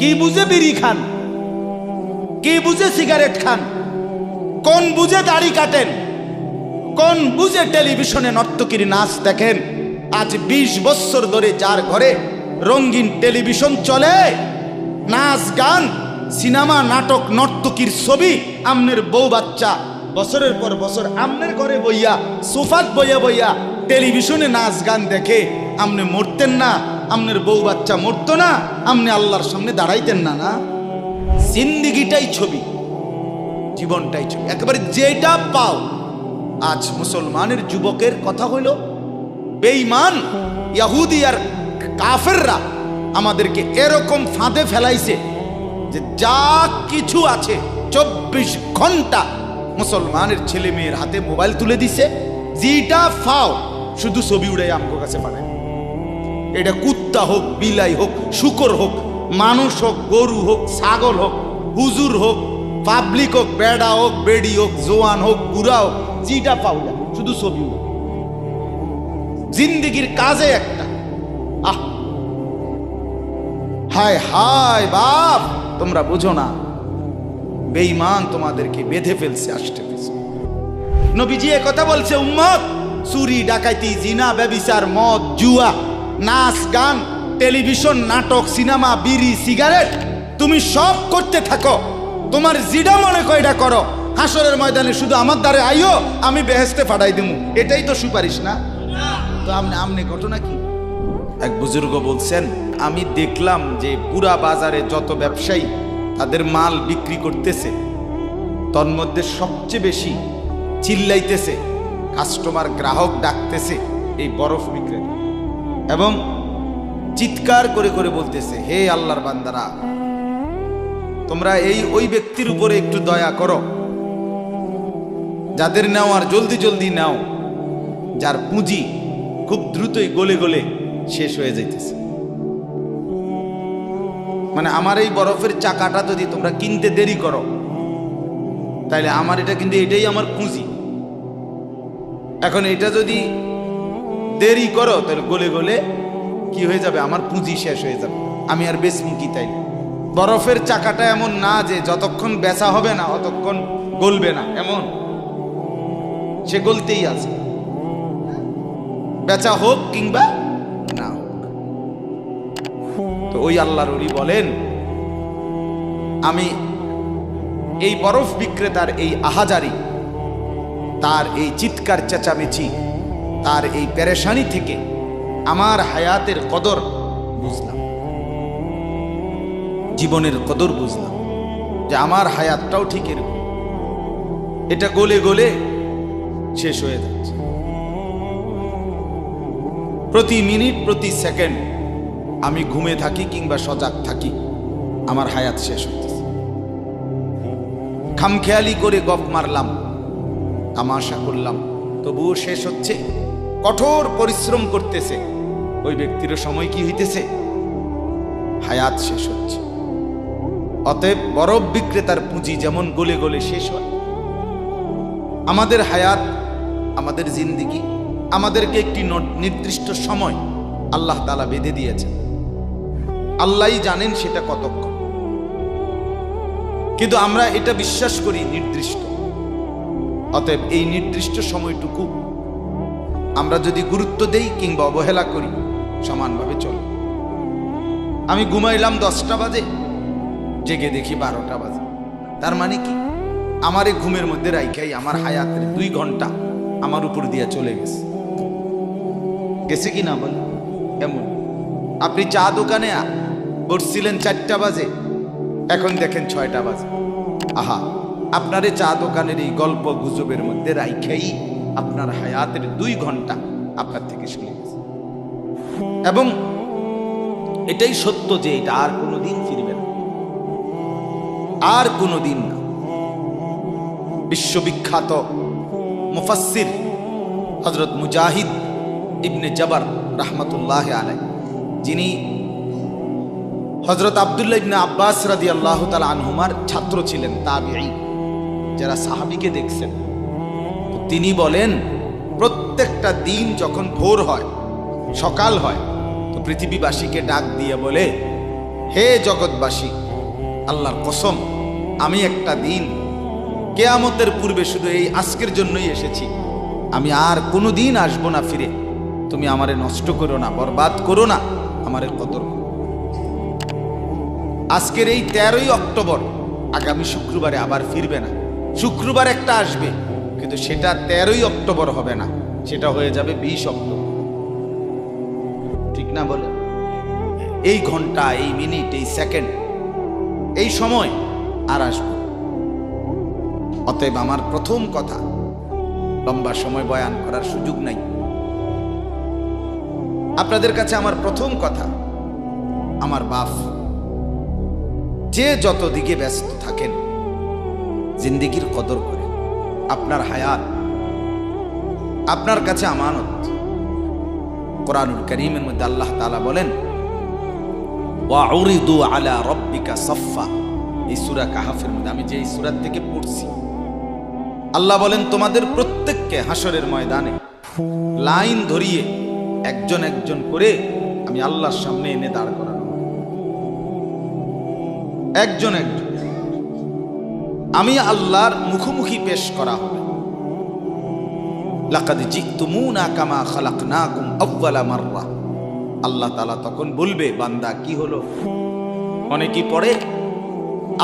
কি বুঝে বিড়ি খান, কি বুঝে সিগারেট খান, কোন বুঝে দাড়ি কাটেন, কোন বুঝে টেলিভিশনে নর্তকীর নাচ দেখেন। আজ 20 বছর ধরে যার ঘরে রঙিন টেলিভিশন চলে, নাচ গান সিনেমা নাটক নর্তকীর ছবি, আমনের বউ বাচ্চা বছরের পর বছর আমনের ঘরে বইয়া সোফাত বইয়া বইয়া টেলিভিশনে নাচ গান দেখে, আমনে মরতেন না? আমনের বউ বাচ্চা মরতো না? আমনে আল্লাহর সামনে দাঁড়াইতেন না? না, জিন্দিগিটাই ছবি, জীবনটাই ছবি, একেবারে যেটা পাও। আজ মুসলমানের যুবকের কথা হইল বেঈমান ইহুদি আর কাফেররা আমাদেরকে এরকম ফাঁদে ফেলাইছে যে যা কিছু আছে 24 ঘন্টা মুসলমানের ছেলে মেয়ের হাতে মোবাইল তুলে দিছে। যেটা ফাও শুধু ছবি উড়াই আমগো কাছে পাঠায়। এটা কুত্তা হোক, বিলাই হোক, শুকর হোক, মানুষ হোক, গরু হোক, ছাগল হোক, হুজুর হোক, পাবলিক হোক, বেড়া হোক, বেড়ি হোক, জোয়ান হোক, বুড়া হোক, যেটা পাও না শুধু ছবি উড়াই। জিন্দিগির কাজে একটা আহ হায় হায় বাপ, তোমরা বুঝো না, বেঈমান তোমাদেরকে বেঁধে ফেলছে আষ্টে পিছে। নবীজি কথা বলছে, উম্মত, চুরি ডাকাইতি জিনা ব্যভিচার মদ জুয়া নাচ গান টেলিভিশন নাটক সিনেমা বিড়ি সিগারেট তুমি সব করতে থাকো, তোমার জিডা মনে কয়টা করো, হাসরের ময়দানে শুধু আমার দ্বারে আইও, আমি বেহেশতে ফাটাই দিমু। এটাই তো সুপারিশ না? তো আমনে ঘটনা কি? এক বুজুর্গ বলছেন, আমি দেখলাম যে পুরা বাজারে যত ব্যবসায়ী তাদের মাল বিক্রি করতেছে, তন্মধ্যে সবচেয়ে বেশি চিল্লাইতেছে, কাস্টমার গ্রাহক ডাকতেছে এই বরফ বিক্রেতা, এবং চিৎকার করে করে বলতেছে, হে আল্লাহর বান্দারা, তোমরা ওই ব্যক্তির উপরে একটু দয়া করো যাদের নেওয়ার জলদি জলদি নাও, যার পুঁজি খুব দ্রুতই গলে গলে শেষ হয়ে যাইতেছে। মানে আমার এই বরফের চাকাটা যদি তোমরা কিনতে দেরি করো, তাইলে আমার এটা কিন্তু এটাই আমার পুঁজি, এখন এটা যদি দেরি করো তাহলে গলে গলে কি হয়ে যাবে, আমার পুঁজি শেষ হয়ে যাবে, আমি আর বেচমু কি? তাই বরফের চাকাটা এমন না যে যতক্ষণ বেচা হবে না অতক্ষণ গলবে না, এমন সে গলতেই আছে, বেচা হোক কিংবা না হোক। তো ওই আল্লাহর ওলি বলেন, আমি এই বরফ বিক্রেতার এই আহাজারি, তার এই চিৎকার চেঁচামেচি, তার এই পেরেশানি থেকে আমার হায়াতের কদর বুঝলাম, জীবনের কদর বুঝলাম, যে আমার হায়াতটাও ঠিক এরকম, এটা গলে গলে শেষ হয়ে যাচ্ছে। প্রতি মিনিট প্রতি সেকেন্ড আমি ঘুমে থাকি কিংবা সজাগ থাকি, আমার হায়াত শেষ হতেছে। খামখেয়ালি করে গপ মারলাম, তামাশা করলাম, তবুও শেষ হচ্ছে। কঠোর পরিশ্রম করতেছে ওই ব্যক্তির সময় কি হইতেছে, হায়াত শেষ হচ্ছে। অতএব বরফ বিক্রেতার পুঁজি যেমন গলে গলে শেষ হয়, আমাদের হায়াত, আমাদের জিন্দিগি, আমাদেরকে একটি নির্দিষ্ট সময় আল্লাহ তাআলা বেঁধে দিয়েছেন, আল্লাহই জানেন সেটা কতক্ষণ, কিন্তু আমরা এটা বিশ্বাস করি নির্দিষ্ট। অতএব এই নির্দিষ্ট সময়টুকু আমরা যদি গুরুত্ব দেই কিংবা অবহেলা করি, সমানভাবে চলে। আমি ঘুমাইলাম 10টা বাজে, জেগে দেখি 12টা বাজে, তার মানে কি, আমার এই ঘুমের মধ্যে রাইখাই আমার হায়াতের 2 ঘন্টা আমার উপর দিয়ে চলে গেছে, গেছে কি না বলে? এমন আপনি চা দোকানে বসছিলেন 4টা বাজে, এখন দেখেন 6টা বাজে, আহা, আপনার এই চা দোকানের এই গল্প গুজবের মধ্যে রাইখাই আপনার হায়াতের 2 ঘন্টা আপনার থেকে চলে গেছে। এবং এটাই সত্য যে এটা আর কোনোদিন ফিরবে না, আর কোনোদিন না। বিশ্ববিখ্যাত মুফাসসির হযরত মুজাহিদ ইবনে জবর রাহমাতুল্লাহি আলাইহি, যিনি হযরত আব্দুল্লাহ ইবনে আব্বাস রাদিয়াল্লাহু তাআলা আনহুমার ছাত্র ছিলেন, তাবিঈ, যারা সাহাবীকে দেখছেন, তিনি বলেন, প্রত্যেকটা দিন যখন ভোর হয়, সকাল হয়, তো পৃথিবীবাসীকে ডাক দিয়ে বলে, হে জগৎবাসী, আল্লাহর কসম, আমি একটা দিন কেয়ামতের পূর্বে শুধু এই আজকের জন্যই এসেছি, আমি আর কোনো দিন আসবো না ফিরে। তুমি আমারে নষ্ট করো না, বরবাদ করো না, আমারে কদর করো। আজকের এই 13ই অক্টোবর, আগামী শুক্রবারে আবার ফিরবে না। শুক্রবার একটা আসবে, কিন্তু সেটা 13ই অক্টোবর হবে না, সেটা হয়ে যাবে 20 অক্টোবর। ঠিক না বলে? এই ঘন্টা, এই মিনিট, এই সেকেন্ড, এই সময় আর আসবে। অতএব আমার প্রথম কথা, লম্বা সময় বয়ান করার সুযোগ নাই। আপনাদের কাছে আমার প্রথম কথা, আমার বাপ, যে যত দিকে ব্যস্ত থাকেন, জিন্দেগির কদর করেন। আপনার হায়াত আপনার কাছে আমানত। কোরআনুল কারীমের মধ্যে আল্লাহ তাআলা বলেন, ওয়াউরিদু আলা রাব্বিকা সাফফা। এই সূরা কাহাফের মধ্যে, আমি যে এই সূরা থেকে পড়ছি, আল্লাহ বলেন তোমাদের প্রত্যেককে হাসরের ময়দানে লাইন ধরিয়ে একজন একজন করে আমি আল্লাহর সামনে এনে দাঁড় করানো। একজন একজন আমি আল্লাহর মুখোমুখি পেশ করা হবে। লাকাদ জিতুমুনা কামা খালাকনাকুম আউয়ালা মাররা। আল্লাহ তাআলা তখন বলবে, বান্দা কি হলো, মনে কি পড়ে?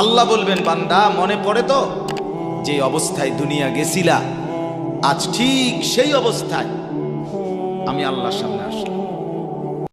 আল্লাহ বলবেন, বান্দা মনে পড়ে তো যে অবস্থায় দুনিয়া গেছিলা, আজ ঠিক সেই অবস্থায় আমি আল্লাহর সামনে আসলাম।